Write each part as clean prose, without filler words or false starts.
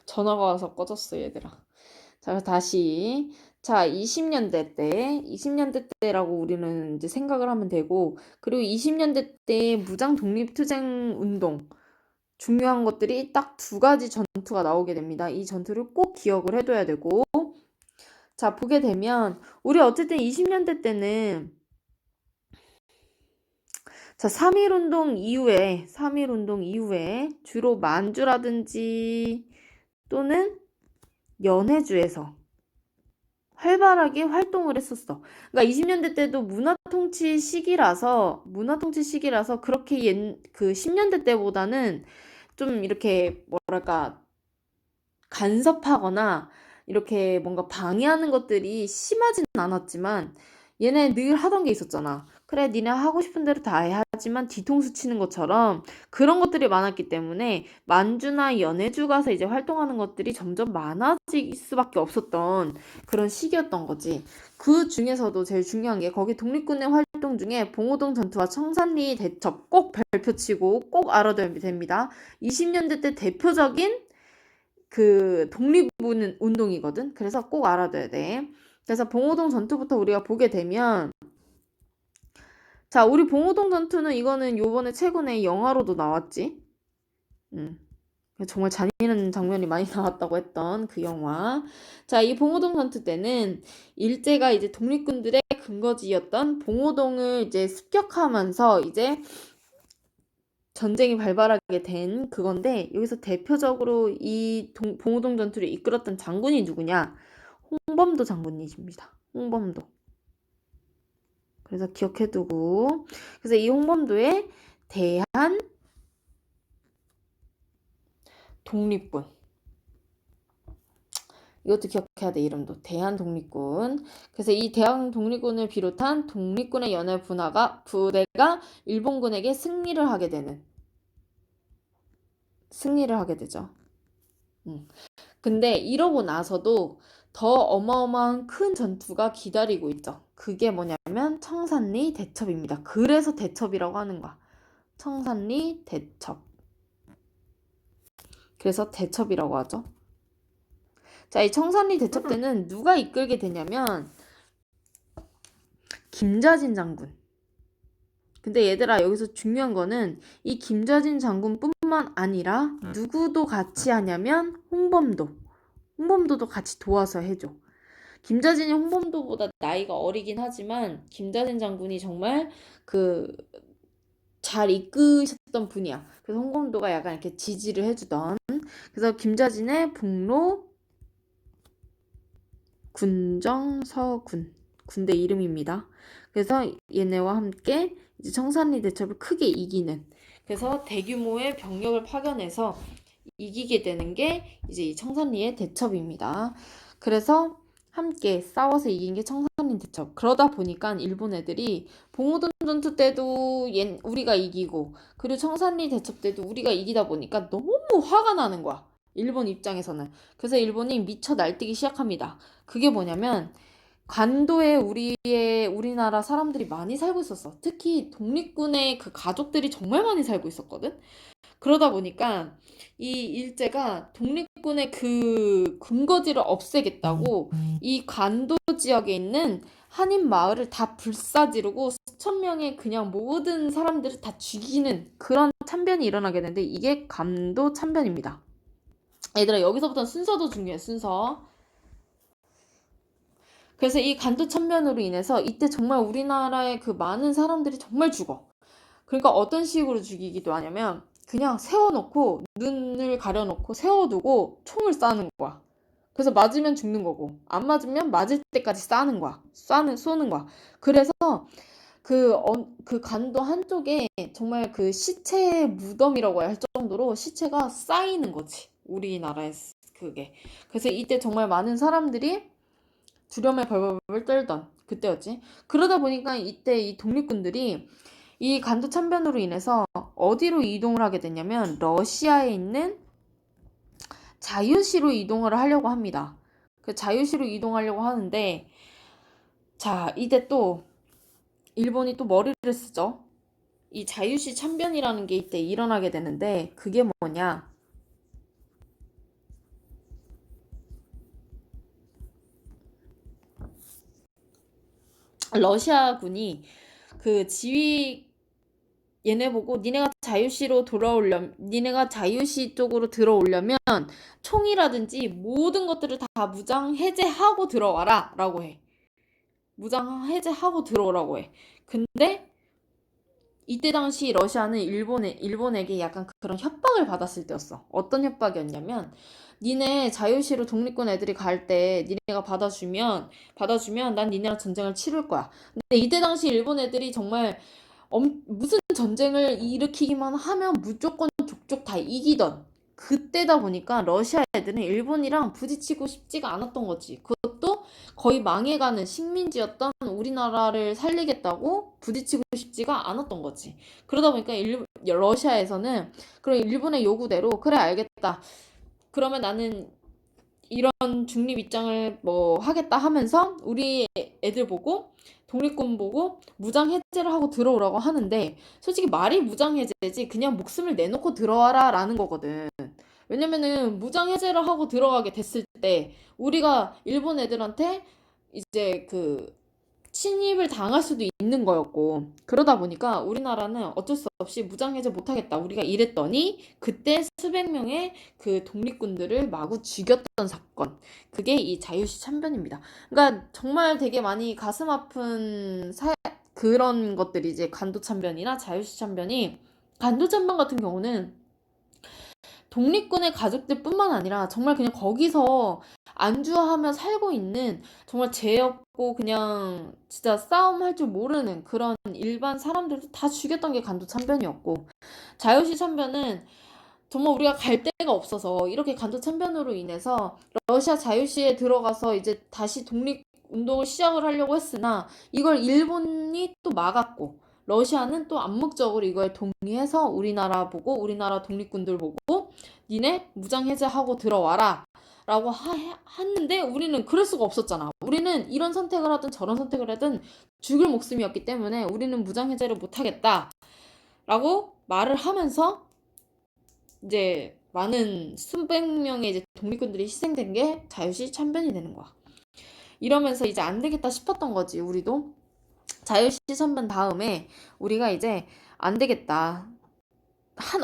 전화가 와서 꺼졌어, 얘들아. 자, 다시. 자, 20년대 때라고 우리는 이제 생각을 하면 되고, 그리고 20년대 때 무장 독립투쟁 운동, 중요한 것들이 딱 두 가지 전투가 나오게 됩니다. 이 전투를 꼭 기억을 해둬야 되고, 자, 보게 되면, 우리 어쨌든 20년대 때는, 자, 3.1운동 이후에 주로 만주라든지 또는 연해주에서 활발하게 활동을 했었어. 그러니까 20년대 때도 문화통치 시기라서 그렇게 그 10년대 때보다는 좀 이렇게 뭐랄까 간섭하거나 이렇게 뭔가 방해하는 것들이 심하진 않았지만 얘네 늘 하던 게 있었잖아. 그래, 니네 하고 싶은 대로 다 해. 하지만 뒤통수 치는 것처럼 그런 것들이 많았기 때문에 만주나 연해주 가서 이제 활동하는 것들이 점점 많아질 수밖에 없었던 그런 시기였던 거지. 그 중에서도 제일 중요한 게 거기 독립군의 활동 중에 봉오동 전투와 청산리 대첩 꼭 발표치고 꼭 알아둬야 됩니다. 20년대 때 대표적인 그 독립운동이거든. 그래서 꼭 알아둬야 돼. 그래서 봉오동 전투부터 우리가 보게 되면, 자, 우리 봉오동 전투는 이거는 요번에 최근에 영화로도 나왔지. 정말 잔인한 장면이 많이 나왔다고 했던 그 영화. 자, 이 봉오동 전투 때는 일제가 이제 독립군들의 근거지였던 봉오동을 이제 습격하면서 이제 전쟁이 발발하게 된 그건데, 여기서 대표적으로 이 봉오동 전투를 이끌었던 장군이 누구냐? 홍범도 장군님입니다. 홍범도. 그래서 기억해두고. 그래서 이 홍범도의 대한 독립군. 이것도 기억해야 돼, 이름도. 대한 독립군. 그래서 이 대한 독립군을 비롯한 독립군의 연합 부대가 일본군에게 승리를 하게 되죠. 근데 이러고 나서도 더 어마어마한 큰 전투가 기다리고 있죠. 그게 뭐냐면 청산리 대첩입니다. 그래서 대첩이라고 하는 거야. 청산리 대첩. 그래서 대첩이라고 하죠. 자, 이 청산리 대첩 때는 누가 이끌게 되냐면 김좌진 장군. 근데 얘들아, 여기서 중요한 거는 이 김좌진 장군뿐만 아니라 누구도 같이 하냐면 홍범도도 같이 도와서 해줘. 김좌진이 홍범도보다 나이가 어리긴 하지만 김좌진 장군이 정말 그 잘 이끄셨던 분이야. 그래서 홍범도가 약간 이렇게 지지를 해주던. 그래서 김좌진의 북로 군정서군 군대 이름입니다. 그래서 얘네와 함께 이제 청산리 대첩을 크게 이기는. 그래서 대규모의 병력을 파견해서 이기게 되는 게 이제 이 청산리의 대첩입니다. 그래서 함께 싸워서 이긴 게 청산리 대첩. 그러다 보니까 일본 애들이 봉오동 전투 때도 우리가 이기고, 그리고 청산리 대첩 때도 우리가 이기다 보니까 너무 화가 나는 거야. 일본 입장에서는. 그래서 일본이 미쳐 날뛰기 시작합니다. 그게 뭐냐면 관도에 우리나라 사람들이 많이 살고 있었어. 특히 독립군의 그 가족들이 정말 많이 살고 있었거든. 그러다 보니까 이 일제가 독립군의 그 근거지를 없애겠다고 이 관도 지역에 있는 한인 마을을 다 불사지르고 수천 명의 그냥 모든 사람들을 다 죽이는 그런 참변이 일어나게 되는데, 이게 관도 참변입니다. 얘들아, 여기서부터 순서도 중요해, 순서. 그래서 이 관도 참변으로 인해서 이때 정말 우리나라의 그 많은 사람들이 정말 죽어. 그러니까 어떤 식으로 죽이기도 하냐면 그냥 세워놓고 눈을 가려놓고 세워두고 총을 쏴는 거야. 그래서 맞으면 죽는 거고 안 맞으면 맞을 때까지 쏘는 거야. 그래서 그 간도 한쪽에 정말 그 시체의 무덤이라고 할 정도로 시체가 쌓이는 거지. 우리나라에 그게. 그래서 이때 정말 많은 사람들이 두려움에 벌벌 떨던 그때였지. 그러다 보니까 이때 이 독립군들이 이 간도 참변으로 인해서 어디로 이동을 하게 됐냐면 러시아에 있는 자유시로 이동을 하려고 합니다. 그 자유시로 이동하려고 하는데, 자, 이때 또 일본이 또 머리를 쓰죠. 이 자유시 참변이라는 게 이때 일어나게 되는데, 그게 뭐냐? 러시아군이 그 지휘 얘네 보고 니네가 자유시 쪽으로 들어오려면 총이라든지 모든 것들을 다 무장 해제하고 들어와라 라고 해. 무장 해제하고 들어오라고 해. 근데 이때 당시 러시아는 일본에게 약간 그런 협박을 받았을 때였어. 어떤 협박이었냐면, 니네 자유시로 독립군 애들이 갈 때 니네가 받아주면 난 니네랑 전쟁을 치를 거야. 근데 이때 당시 일본 애들이 정말 무슨 전쟁을 일으키기만 하면 무조건 족족 다 이기던 그때다 보니까 러시아 애들은 일본이랑 부딪히고 싶지가 않았던 거지. 그것도 거의 망해가는 식민지였던 우리나라를 살리겠다고 부딪히고 싶지가 않았던 거지. 그러다 보니까 러시아에서는 그럼 일본의 요구대로 그래 알겠다. 그러면 나는 이런 중립 입장을 뭐 하겠다 하면서 우리 애들 보고 독립군 보고 무장 해제를 하고 들어오라고 하는데 솔직히 말이 무장 해제지 그냥 목숨을 내놓고 들어와라 라는 거거든. 왜냐면은 무장 해제를 하고 들어가게 됐을 때 우리가 일본 애들한테 이제 그 침입을 당할 수도 있는 거였고 그러다 보니까 우리나라는 어쩔 수 없이 무장해제 못하겠다 우리가 이랬더니 그때 수백 명의 그 독립군들을 마구 죽였던 사건 그게 이 자유시 참변입니다. 그러니까 정말 되게 많이 가슴 아픈 그런 것들이 이제 간도 참변이나 자유시 참변이 간도 참변 같은 경우는 독립군의 가족들뿐만 아니라 정말 그냥 거기서 안주하며 살고 있는 정말 죄 없고 그냥 진짜 싸움할 줄 모르는 그런 일반 사람들도 다 죽였던 게 간도 참변이었고 자유시 참변은 정말 우리가 갈 데가 없어서 이렇게 간도 참변으로 인해서 러시아 자유시에 들어가서 이제 다시 독립 운동을 시작을 하려고 했으나 이걸 일본이 또 막았고 러시아는 또 암묵적으로 이걸 동의해서 우리나라 보고 우리나라 독립군들 보고 니네 무장 해제하고 들어와라 라고 했는데 우리는 그럴 수가 없었잖아. 우리는 이런 선택을 하든 저런 선택을 하든 죽을 목숨이었기 때문에 우리는 무장 해제를 못하겠다 라고 말을 하면서 이제 많은 수백 명의 이제 독립군들이 희생된 게 자유시 참변이 되는 거야. 이러면서 이제 안 되겠다 싶었던 거지. 우리도 자유시 참변 다음에 우리가 이제 안 되겠다.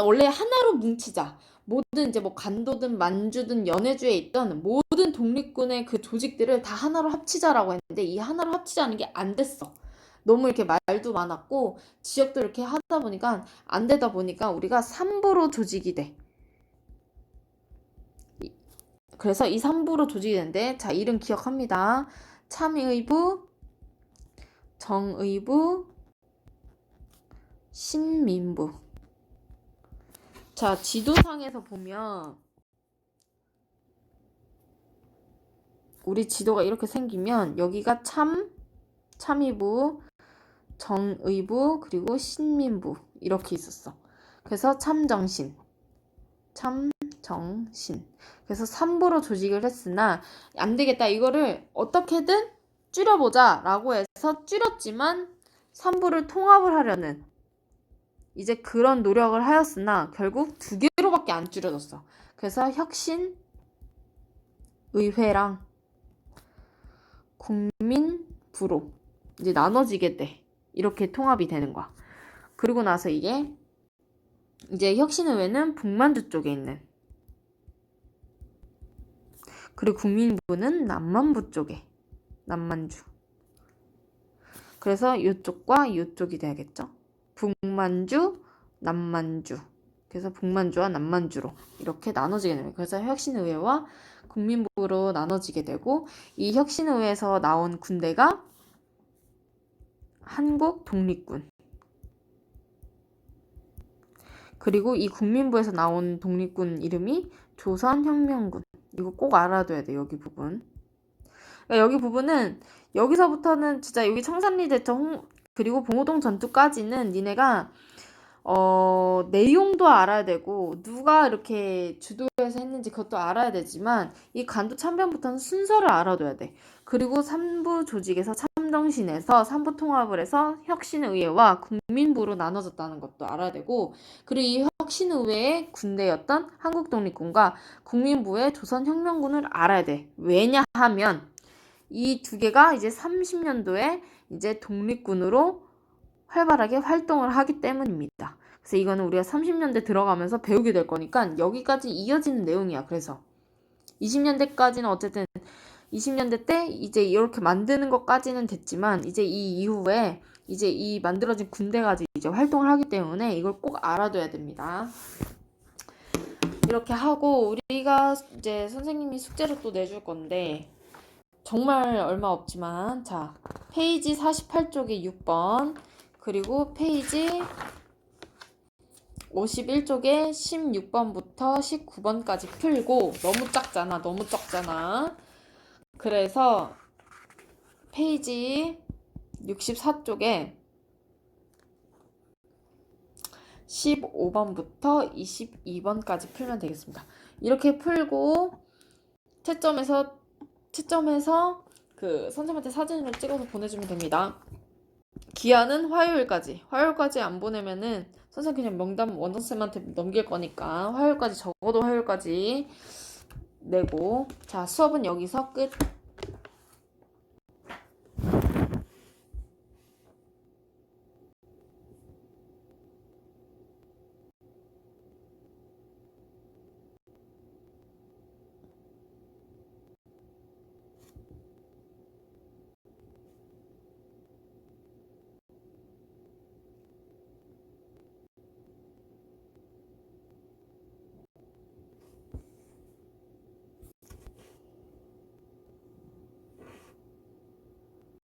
원래 하나로 뭉치자. 모든 이제 뭐 간도든 만주든 연해주에 있던 모든 독립군의 그 조직들을 다 하나로 합치자라고 했는데 이 하나로 합치자는 게 안 됐어. 너무 이렇게 말도 많았고 지역도 이렇게 하다 보니까 안 되다 보니까 우리가 3부로 조직이 돼. 그래서 이 3부로 조직이 되는데 자 이름 기억합니다. 참의부, 정의부, 신민부. 자 지도상에서 보면 우리 지도가 이렇게 생기면 여기가 참의부, 정의부, 그리고 신민부 이렇게 있었어. 그래서 참정신. 그래서 3부로 조직을 했으나 안 되겠다. 이거를 어떻게든 줄여보자 라고 해서 줄였지만 3부를 통합을 하려는 이제 그런 노력을 하였으나 결국 2개로밖에 안 줄여졌어. 그래서 혁신의회랑 국민부로 이제 나눠지게 돼. 이렇게 통합이 되는 거야. 그리고 나서 이게 이제 혁신의회는 북만주 쪽에 있는 그리고 국민부는 남만부 쪽에 남만주. 그래서 이쪽과 이쪽이 돼야겠죠. 북만주, 남만주. 그래서 북만주와 남만주로 이렇게 나눠지게 됩니다. 그래서 혁신의회와 국민부로 나눠지게 되고 이 혁신의회에서 나온 군대가 한국 독립군. 그리고 이 국민부에서 나온 독립군 이름이 조선혁명군. 이거 꼭 알아둬야 돼, 여기 부분. 그러니까 여기 부분은 여기서부터는 진짜 여기 청산리 대첩 그리고 봉오동 전투까지는 니네가 내용도 알아야 되고 누가 이렇게 주도해서 했는지 그것도 알아야 되지만 이 간도 참변부터는 순서를 알아둬야 돼. 그리고 3부 조직에서 참정신에서 3부 통합을 해서 혁신의회와 국민부로 나눠졌다는 것도 알아야 되고 그리고 이 혁신의회의 군대였던 한국독립군과 국민부의 조선혁명군을 알아야 돼. 왜냐하면 이 두 개가 이제 30년도에 이제 독립군으로 활발하게 활동을 하기 때문입니다. 그래서 이거는 우리가 30년대 들어가면서 배우게 될 거니까 여기까지 이어지는 내용이야. 그래서 20년대까지는 어쨌든 20년대 때 이제 이렇게 만드는 것까지는 됐지만 이제 이 이후에 이제 이 만들어진 군대가 이제 활동을 하기 때문에 이걸 꼭 알아둬야 됩니다. 이렇게 하고 우리가 이제 선생님이 숙제로 또 내줄 건데 정말 얼마 없지만 자 페이지 48쪽에 6번 그리고 페이지 51쪽에 16번부터 19번까지 풀고 너무 적잖아. 그래서 페이지 64쪽에 15번부터 22번까지 풀면 되겠습니다. 이렇게 풀고 채점해서 그 선생님한테 사진을 찍어서 보내주면 됩니다. 기한은 화요일까지 안 보내면은 선생님 그냥 명담 원장쌤한테 넘길 거니까 화요일까지 적어도 화요일까지 내고 자 수업은 여기서 끝.